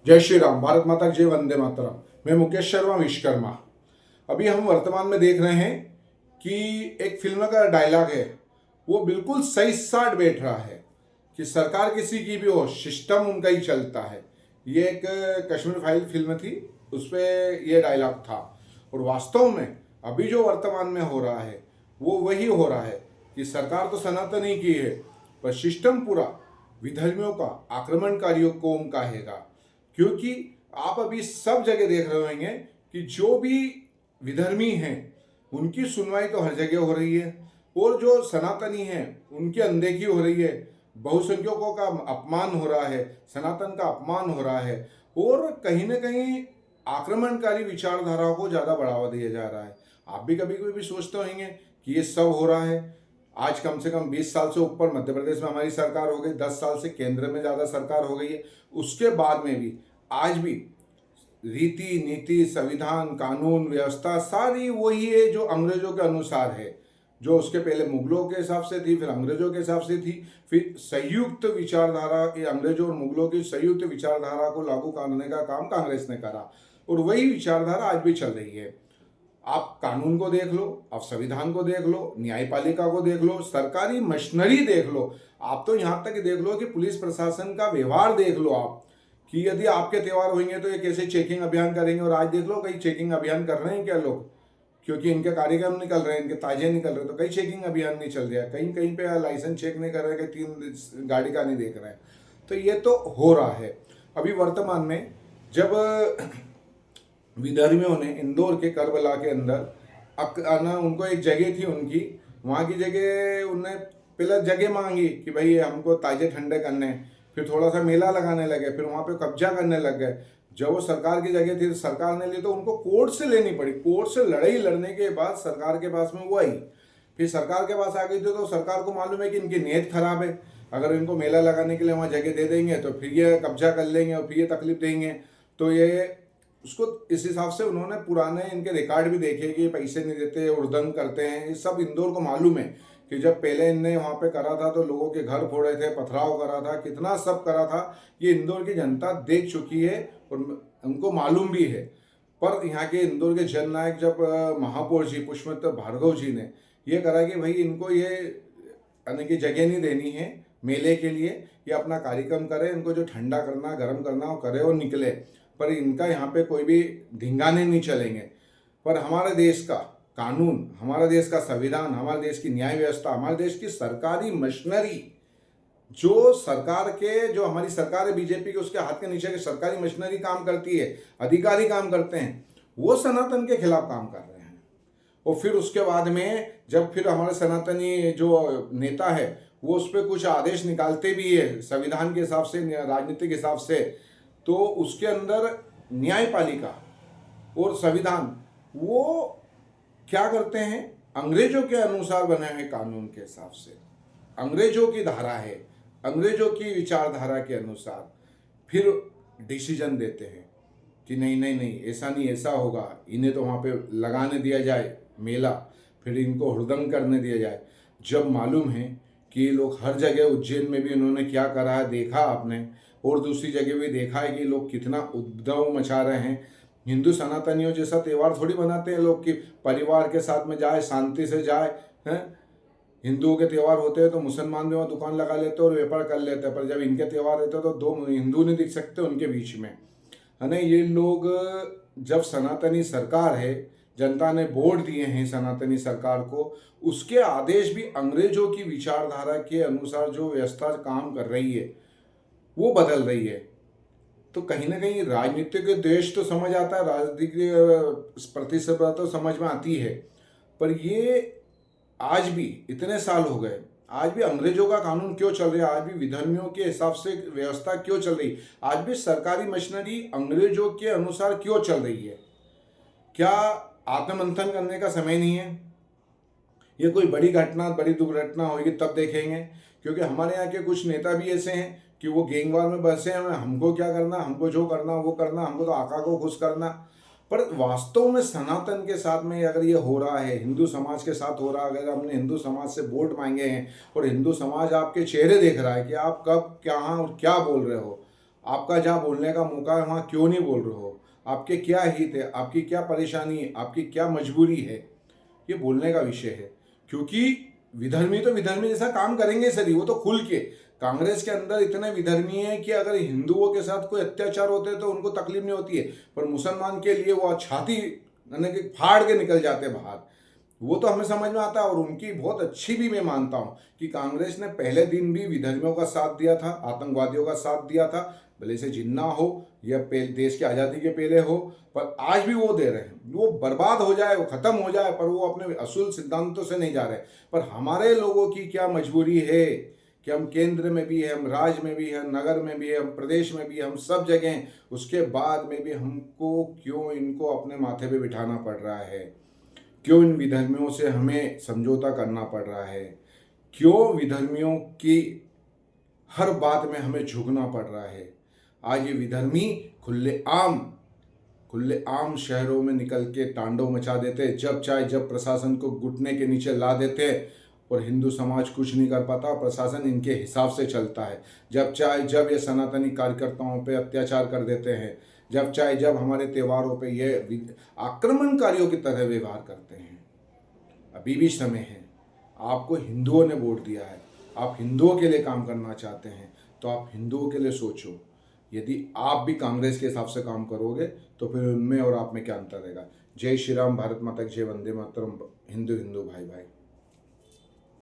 जय श्री राम, भारत माता की जय, वंदे मातरम। मैं मुकेश शर्मा विश्वकर्मा। अभी हम वर्तमान में देख रहे हैं कि एक फिल्म का डायलॉग है, वो बिल्कुल सही साट बैठ रहा है कि सरकार किसी की भी हो, सिस्टम उनका ही चलता है। ये एक कश्मीर फाइल फिल्म थी, उसपे ये डायलॉग था। और वास्तव में अभी जो वर्तमान में हो रहा है वो वही हो रहा है कि सरकार तो सनातन ही की है, पर सिस्टम पूरा विधर्मियों का, आक्रमणकारियों को कहेगा। क्योंकि आप अभी सब जगह देख रहे होंगे कि जो भी विधर्मी हैं उनकी सुनवाई तो हर जगह हो रही है, और जो सनातनी हैं उनकी अनदेखी हो रही है। बहुसंख्यकों का अपमान हो रहा है, सनातन का अपमान हो रहा है, और कहीं ना कहीं आक्रमणकारी विचारधाराओं को ज़्यादा बढ़ावा दिया जा रहा है। आप भी कभी कभी सोचते होंगे कि ये सब हो रहा है। आज कम से कम 20 साल से ऊपर मध्य प्रदेश में हमारी सरकार हो गई, 10 साल से केंद्र में ज़्यादा सरकार हो गई है। उसके बाद में भी आज भी रीति नीति, संविधान, कानून व्यवस्था सारी वही है जो अंग्रेजों के अनुसार है। जो उसके पहले मुगलों के हिसाब से थी, फिर अंग्रेजों के हिसाब से थी, फिर संयुक्त विचारधारा, अंग्रेजों और मुगलों की संयुक्त विचारधारा को लागू करने का काम कांग्रेस ने करा, और वही विचारधारा आज भी चल रही है। आप कानून को देख लो, आप संविधान को देख लो, न्यायपालिका को देख लो, सरकारी मशीनरी देख लो, आप तो यहाँ तक देख लो कि पुलिस प्रशासन का व्यवहार देख लो आप, कि यदि आपके त्यौहार होंगे तो ये कैसे चेकिंग अभियान करेंगे। और आज देख लो कई चेकिंग अभियान कर रहे हैं क्या लोग, क्योंकि इनके कार्यक्रम निकल रहे हैं, इनके ताजे निकल रहे हैं, तो कई चेकिंग अभियान नहीं चल रहा है। कहीं कहीं पे लाइसेंस चेक नहीं कर रहे, कि 3 गाड़ी का नहीं देख रहे हैं। तो ये तो हो रहा है। अभी वर्तमान में जब विधर्मियों ने इंदौर के करबला के अंदर उनको एक जगह थी उनकी, वहाँ की जगह उनने पहले जगह मांगी कि भाई हमको ताजे ठंडे करने, फिर थोड़ा सा मेला लगाने लगे, फिर वहाँ पे कब्जा करने लग गए। जब वो सरकार की जगह थी तो सरकार ने ली, तो उनको कोर्ट से लेनी पड़ी। कोर्ट से लड़ाई लड़ने के बाद सरकार के पास में वो आई, फिर सरकार के पास आ गई थी, तो सरकार को मालूम है कि इनकी नीयत खराब है। अगर इनको मेला लगाने के लिए वहाँ जगह दे देंगे तो फिर ये कब्जा कर लेंगे और फिर ये तकलीफ देंगे। तो ये उसको इस हिसाब से उन्होंने पुराने इनके रिकॉर्ड भी देखे कि पैसे नहीं देते, उर्दंग करते हैं। ये सब इंदौर को मालूम है कि जब पहले इनने वहाँ पे करा था तो लोगों के घर फोड़े थे, पथराव करा था, कितना सब करा था। ये इंदौर की जनता देख चुकी है और उनको मालूम भी है। पर यहाँ के इंदौर के जननायक जब महापौर जी पुष्पमित्र भार्गव जी ने ये करा कि भाई इनको ये यानी कि जगह नहीं देनी है मेले के लिए, ये अपना कार्यक्रम करे, इनको जो ठंडा करना गर्म करना वो करे और निकले, पर इनका यहाँ पे कोई भी ढिंगाने नहीं चलेंगे। पर हमारे देश का कानून, हमारे देश का संविधान, हमारे देश की न्याय व्यवस्था, हमारे देश की सरकारी मशीनरी, जो सरकार के, जो हमारी सरकार है बीजेपी के, उसके हाथ के नीचे की सरकारी मशीनरी काम करती है, अधिकारी काम करते हैं, वो सनातन के खिलाफ काम कर रहे हैं। और फिर उसके बाद में जब फिर हमारे सनातनी जो नेता है वो उस पर कुछ आदेश निकालते भी है संविधान के हिसाब से, राजनीतिक हिसाब से, तो उसके अंदर न्यायपालिका और संविधान वो क्या करते हैं, अंग्रेजों के अनुसार बने हुए कानून के हिसाब से, अंग्रेजों की धारा है, अंग्रेजों की विचारधारा के अनुसार फिर डिसीजन देते हैं कि नहीं नहीं नहीं, ऐसा नहीं, ऐसा होगा, इन्हें तो वहाँ पे लगाने दिया जाए मेला, फिर इनको हुड़दंग करने दिया जाए। जब मालूम है कि ये लोग हर जगह, उज्जैन में भी इन्होंने क्या करा है देखा आपने, और दूसरी जगह भी देखा है कि लोग कितना उद्दव मचा रहे हैं। हिंदू सनातनियों जैसा त्यौहार थोड़ी बनाते हैं लोग कि परिवार के साथ में जाए, शांति से जाए हैं। हिंदुओं के त्यौहार होते हैं तो मुसलमान भी वहाँ दुकान लगा लेते हैं और व्यापार कर लेते हैं, पर जब इनके त्यौहार रहते हैं तो 2 हिंदू नहीं दिख सकते उनके बीच में, है ना। ये लोग, जब सनातनी सरकार है, जनता ने वोट दिए हैं सनातनी सरकार को, उसके आदेश भी अंग्रेजों की विचारधारा के अनुसार जो व्यवस्था काम कर रही है वो बदल रही है। तो कहीं ना कहीं राजनीतिक देश तो समझ आता है, राजनीतिक प्रतिस्पर्धा तो समझ में आती है, पर ये आज भी इतने साल हो गए, आज भी अंग्रेजों का कानून क्यों चल रहा है, आज भी विधर्मियों के हिसाब से व्यवस्था क्यों चल रही, आज भी सरकारी मशीनरी अंग्रेजों के अनुसार क्यों चल रही है। क्या आत्ममंथन करने का समय नहीं है? ये कोई बड़ी घटना, बड़ी दुर्घटना होगी तब देखेंगे, क्योंकि हमारे यहाँ के कुछ नेता भी ऐसे हैं कि वो गैंगवार में बसे हैं, हमको क्या करना, हमको जो करना वो करना, हमको तो आका को खुश करना। पर वास्तव में सनातन के साथ में अगर ये हो रहा है, हिंदू समाज के साथ हो रहा है, अगर हमने हिंदू समाज से वोट मांगे हैं और हिंदू समाज आपके चेहरे देख रहा है कि आप कब, कहाँ और क्या बोल रहे हो, आपका जहाँ बोलने का मौका है वहाँ क्यों नहीं बोल रहे हो, आपके क्या हित है, आपकी क्या परेशानी है, आपकी क्या मजबूरी है, ये बोलने का विषय है। क्योंकि विधर्मी तो विधर्मी जैसा काम करेंगे सर ही, वो तो खुल के। कांग्रेस के अंदर इतने विधर्मी है कि अगर हिंदुओं के साथ कोई अत्याचार होते हैं तो उनको तकलीफ नहीं होती है, पर मुसलमान के लिए वो छाती यानी कि फाड़ के निकल जाते हैं बाहर। वो तो हमें समझ में आता है, और उनकी बहुत अच्छी भी मैं मानता हूँ कि कांग्रेस ने पहले दिन भी विधर्मियों का साथ दिया था, आतंकवादियों का साथ दिया था, भले से जिन्ना हो या देश की आज़ादी के पहले हो, पर आज भी वो दे रहे हैं। वो बर्बाद हो जाए, वो ख़त्म हो जाए, पर वो अपने असूल सिद्धांतों से नहीं जा रहे। पर हमारे लोगों की क्या मजबूरी है कि हम केंद्र में भी हैं, हम राज्य में भी हैं, नगर में भी हैं, हम प्रदेश में भी हैं, हम सब जगह हैं, उसके बाद में भी हमको क्यों इनको अपने माथे पे बिठाना पड़ रहा है, क्यों इन विधर्मियों से हमें समझौता करना पड़ रहा है, क्यों विधर्मियों की हर बात में हमें झुकना पड़ रहा है। आज ये विधर्मी खुले आम शहरों में निकल के तांडव मचा देते, जब चाहे जब प्रशासन को घुटने के नीचे ला देते, और हिंदू समाज कुछ नहीं कर पाता, प्रशासन इनके हिसाब से चलता है। जब चाहे जब ये सनातनी कार्यकर्ताओं पे अत्याचार कर देते हैं, जब चाहे जब हमारे त्योहारों पे ये आक्रमणकारियों की तरह व्यवहार करते हैं। अभी भी समय है, आपको हिंदुओं ने वोट दिया है, आप हिंदुओं के लिए काम करना चाहते हैं तो आप हिंदुओं के लिए सोचो। यदि आप भी कांग्रेस के हिसाब से काम करोगे तो फिर उनमें और आप में क्या अंतर रहेगा। जय श्री राम, भारत माता की जय, वंदे मातरम। हिंदू हिंदू भाई भाई।